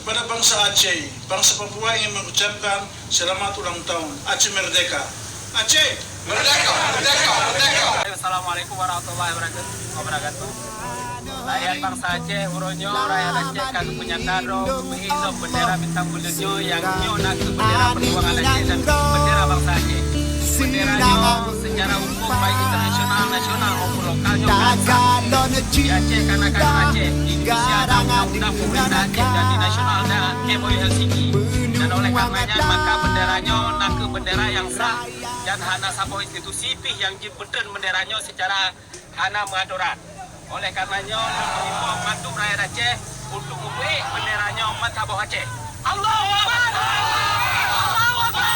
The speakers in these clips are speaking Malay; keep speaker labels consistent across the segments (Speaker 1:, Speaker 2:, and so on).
Speaker 1: kepada bangsa Aceh, bangsa Papua ingin mengucapkan selamat ulang tahun. Aceh Merdeka. Aceh
Speaker 2: Merdeka, merdeka, merdeka.
Speaker 3: Assalamualaikum warahmatullahi wabarakatuh. Rakyat bangsa Aceh, Uronyo, rakyat Aceh, kami punya kado, menghijau bendera bintang bulunya yang nyona ke bendera perjuangan Aceh dan bendera bangsa Aceh. Benderanya secara umum baik internasional, nasional maupun lokalnya di Aceh, kanak-kanak Aceh, di Indonesia dan undang-undang pemerintah Aceh dan di nasional dan MOU Helsinki. Dan oleh karenanya maka benderanya nak ke bendera yang sah dan hana sabo institusi pih yang jibeten benderanya secara hana mengaturan. Oleh karenanya mengimbau membantu rakyat Aceh untuk memilih benderanya umat Sabah Aceh. Allahu Akbar. Allahu Akbar.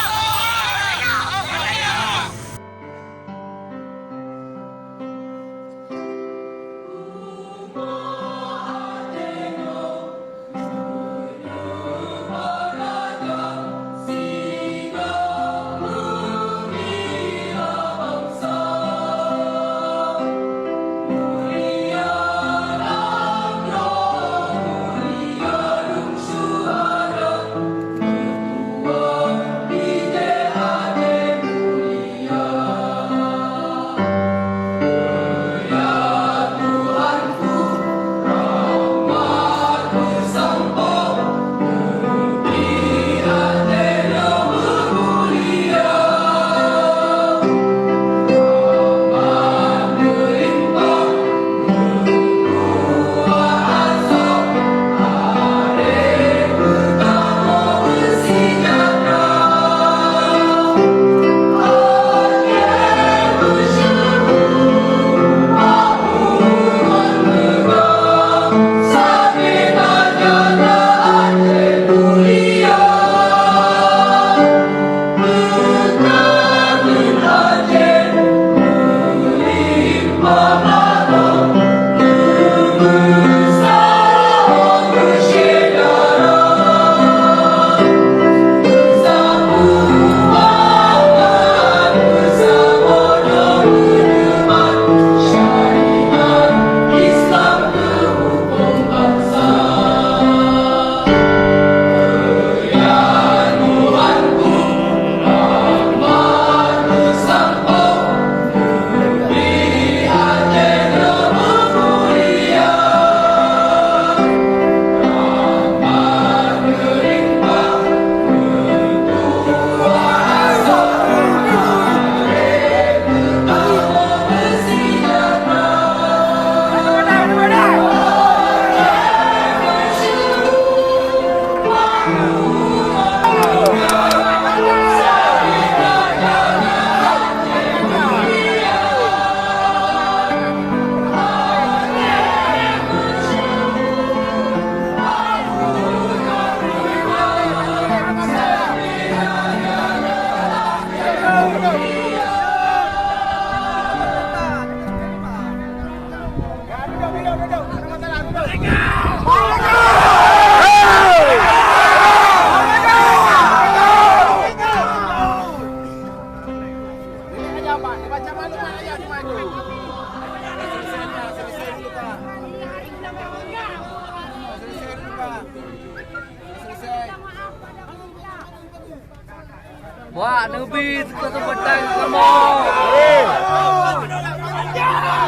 Speaker 4: Wah, nebi kita petang kamu.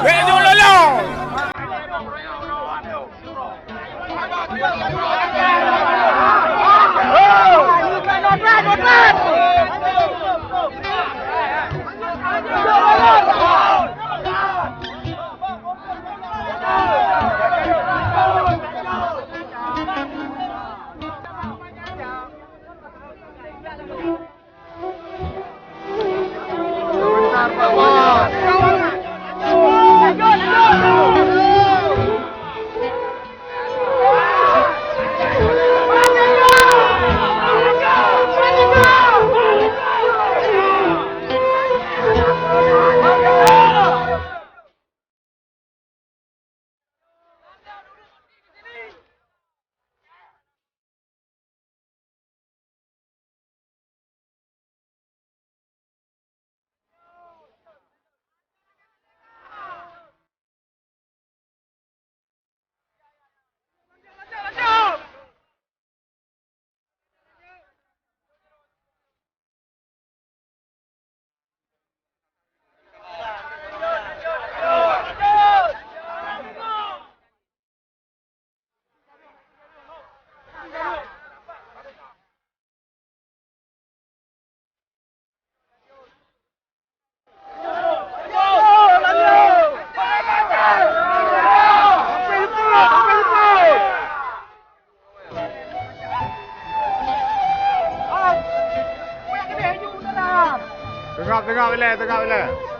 Speaker 2: Bejo lolo.
Speaker 4: Sebentar, Pak Bos. ulit.